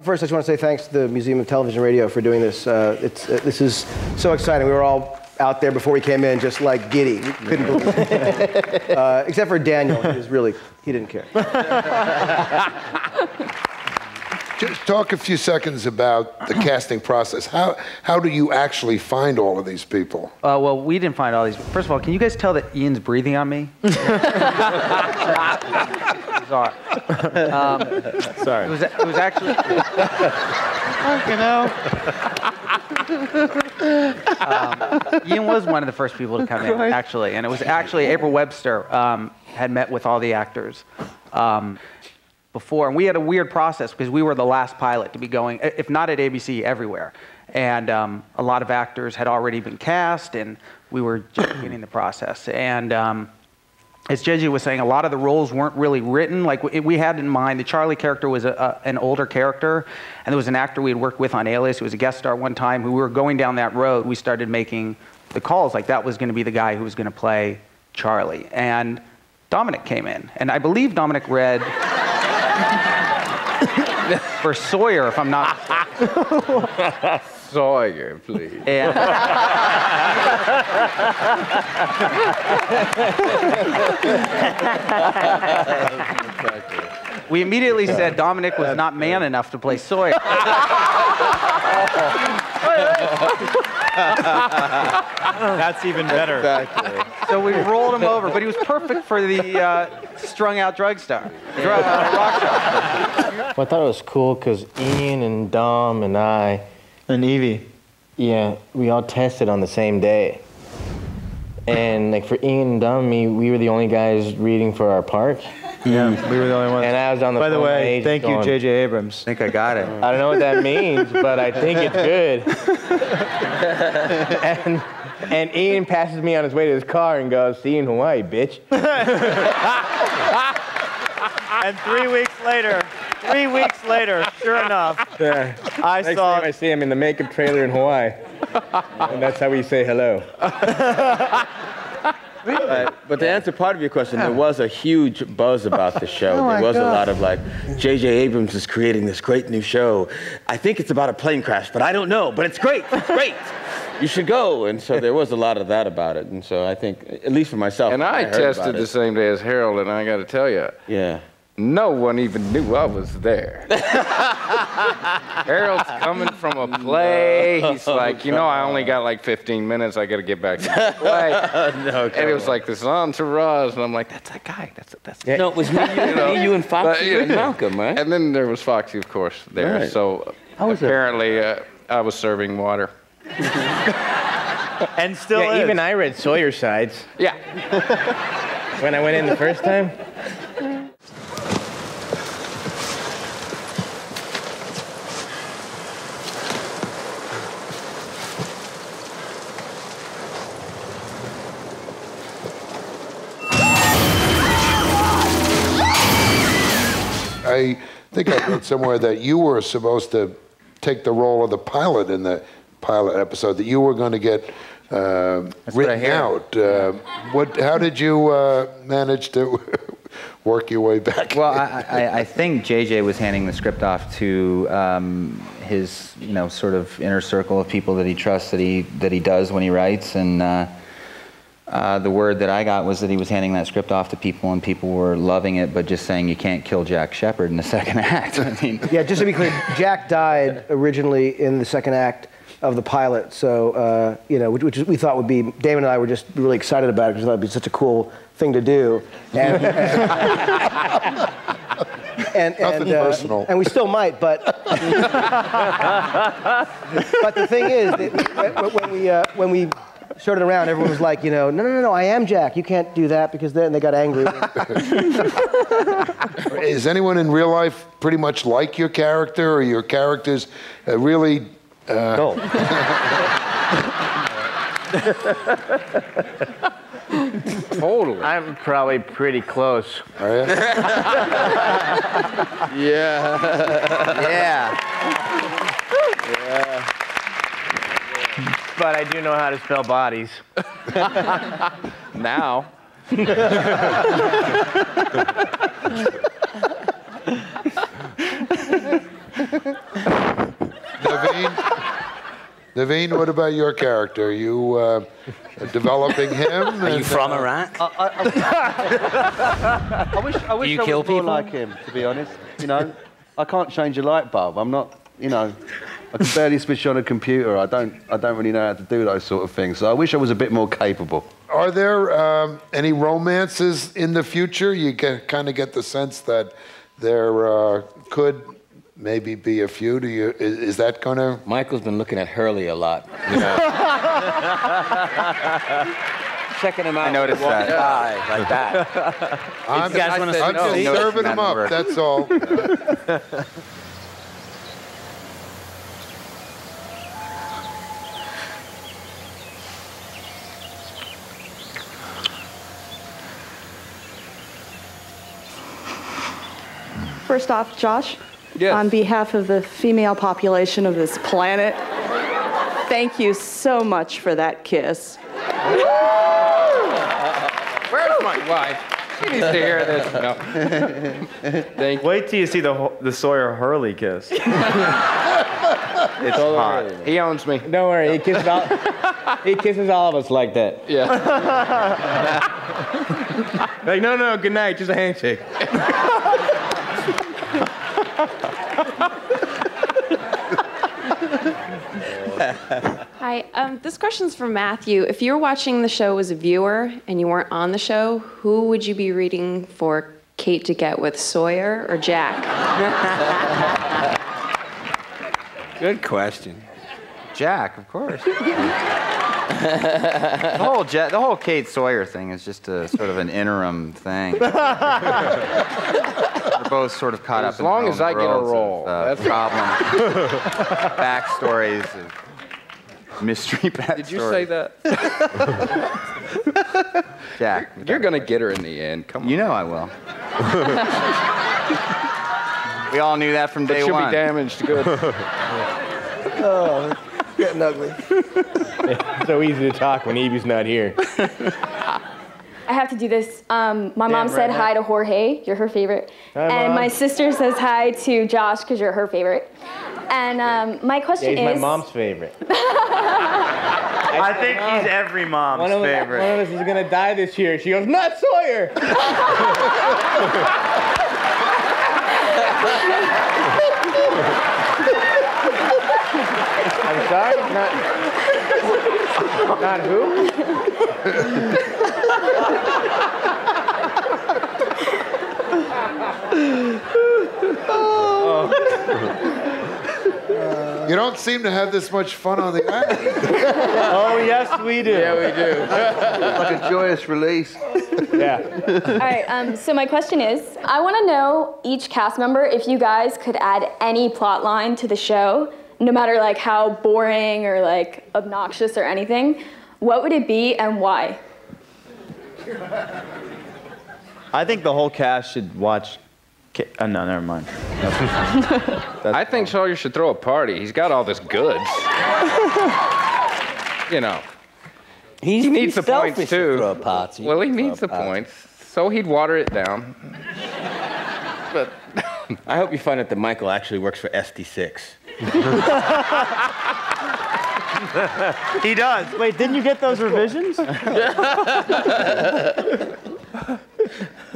First, I just want to say thanks to the Museum of Television and Radio for doing this. This is so exciting. We were all out there before we came in, just like giddy. We couldn't believe it. Except for Daniel, he didn't care. Just talk a few seconds about the casting process. How do you actually find all of these people? Well, we didn't find all these. First of all, can you guys tell that Ian's breathing on me? Sorry. Sorry. It was actually. Ian was one of the first people to come in, actually, and it was actually April Webster had met with all the actors before, and we had a weird process because we were the last pilot to be going, if not at ABC, everywhere, and a lot of actors had already been cast, and we were just beginning the process, and. As JJ was saying, a lot of the roles weren't really written. Like we had in mind, the Charlie character was an older character, and there was an actor we had worked with on Alias who was a guest star one time. Who we were going down that road, we started making the calls. Like that was going to be the guy who was going to play Charlie. And Dominic came in, and I believe Dominic read for Sawyer, if I'm not mistaken. Sawyer, please. And we immediately said Dominic was not man enough to play Sawyer. That's even better. Exactly. So we rolled him over, but he was perfect for the strung-out rock star. Well, I thought it was cool because Ian and Dom and I... And Evie. Yeah, we all tested on the same day. And like for Ian and Dom, we were the only guys reading for our part. Yeah, we were the only ones. And I was on the phone. By the way, with thank you, going, J.J. Abrams. I think I got it. I don't know what that means, but I think it's good. and Ian passes me on his way to his car and goes, "See you in Hawaii, bitch." And 3 weeks later, sure enough, Yeah. Next time I see him in the makeup trailer in Hawaii. And that's how we say hello. But to answer part of your question, there was a huge buzz about the show. There was a lot of like, J.J. Abrams is creating this great new show. I think it's about a plane crash, but I don't know. But it's great. It's great. You should go. And so there was a lot of that about it. And so I think, at least for myself, And I tested the same day as Harold, and I got to tell you, Yeah. no one even knew I was there. Harold's coming from a play. He's like, I only got like 15 minutes. I got to get back to the play. And it was like this entourage, and I'm like, that's that guy. That's No, it was me, you and Foxy and Malcolm, right? And then there was Foxy, of course, there. Right. So apparently, I was serving water. and still Yeah, is. even I read Sawyer sides Yeah. when I went in the first time. I think I read somewhere that you were supposed to take the role of the pilot in the pilot episode, that you were going to get written out. How did you manage to work your way back? Well, I think JJ was handing the script off to his, sort of inner circle of people that he trusts, that he does when he writes, and the word that I got was that he was handing that script off to people, and people were loving it, but just saying you can't kill Jack Shephard in the second act. I mean, Yeah, just to be clear, Jack died originally in the second act of the pilot, so which we thought would be. Damon and I were just really excited about it because we thought it'd be such a cool thing to do. And, Nothing personal. And we still might, but but the thing is, that when we showed it around, everyone was like, no, I am Jack. You can't do that, because then they got angry. Is anyone in real life pretty much like your character, or your characters really? No. Totally. I'm probably pretty close. Oh, yeah? Yeah. Yeah. But I do know how to spell bodies. Now. Naveen, what about your character? Are you developing him? Are you from Iraq? I wish I was more like him, to be honest. You know, I can't change a light bulb. I'm not, you know, I can barely switch on a computer. I don't really know how to do those sort of things. So I wish I was a bit more capable. Are there any romances in the future? You kind of get the sense that there could maybe be a few. Is that going to... Michael's been looking at Hurley a lot. Checking him out. I noticed that. Like that. I'm just serving him up, that's all. First off, Josh, Yes. on behalf of the female population of this planet, thank you so much for that kiss. Where's my wife? She needs to hear this. No. Thank you. Wait till you see the Sawyer Hurley kiss. It's hot. He owns me. Don't worry, he kisses all of us like that. Yeah. Like, no, good night, just a handshake. Hi, this question's for Matthew. If you were watching the show as a viewer and you weren't on the show, who would you be rooting for Kate to get with, Sawyer or Jack? Good question. Jack, of course. The whole Kate Sawyer thing is just a sort of an interim thing. We're both sort of caught up. As long as I get a role, that's problems, backstories, mystery backstories. Did you say that? Jack, you're gonna get her in the end. Come on. You know I will. We all knew that from day she'll one. Be damaged good. Oh, it's getting ugly. It's so easy to talk when Evie's not here. I have to do this. My mom said hi to Jorge, you're her favorite. Hi, and Mom. my sister says hi to Josh because you're her favorite. And my question He's is... my mom's favorite. I think he's every mom's favorite. One of us is going to die this year. She goes, not Sawyer! I'm sorry? Not who? You don't seem to have this much fun on the island. Oh, yes, we do. Yeah, we do. Like a joyous release. Yeah. All right, so my question is, I want to know, each cast member, if you guys could add any plot line to the show, no matter like how boring or like obnoxious or anything, what would it be and why? I think the whole cast should watch... no, never mind. I think Sawyer should throw a party. He's got all this goods. You know. He needs the points selfish too. to throw a party. Well, he needs the points, so he'd water it down. But I hope you find out that Michael actually works for SD6. He does. Wait, didn't you get those revisions?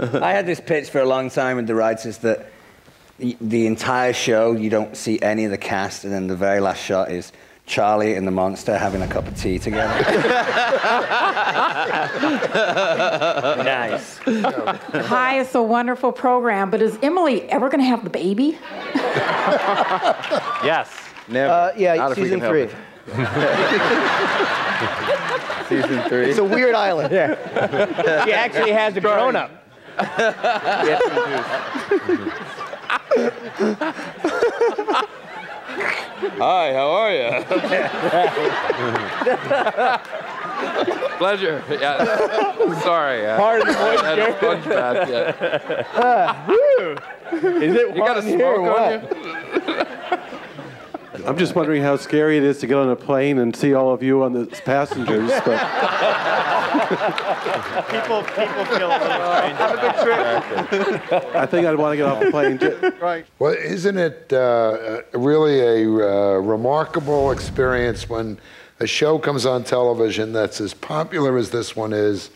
I had this pitch for a long time with the writers that the entire show, you don't see any of the cast, and then the very last shot is Charlie and the monster having a cup of tea together. Nice. Hi, it's a wonderful program, but is Emily ever going to have the baby? Yes. never. Yeah, Not if we season can help 3. Season 3. It's a weird island. Yeah. He actually has a grown-up. Hi, how are you? Pleasure. Yeah. Sorry. Part of the voice, I had a sponge bath yet. Is it You got a one here or smoke on what? I'm just wondering how scary it is to get on a plane and see all of you on the passengers. But People feel a little strange. Have a good trip. I think I'd want to get off the plane. Right. Well, isn't it really a remarkable experience when a show comes on television that's as popular as this one is,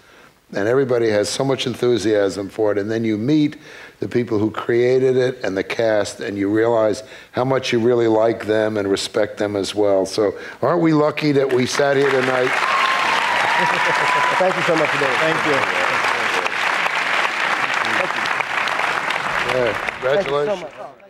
and everybody has so much enthusiasm for it, and then you meet the people who created it and the cast, and you realize how much you really like them and respect them as well. So aren't we lucky that we sat here tonight? Thank you so much for doing it. Thank you. Yeah, congratulations. Thank you so much.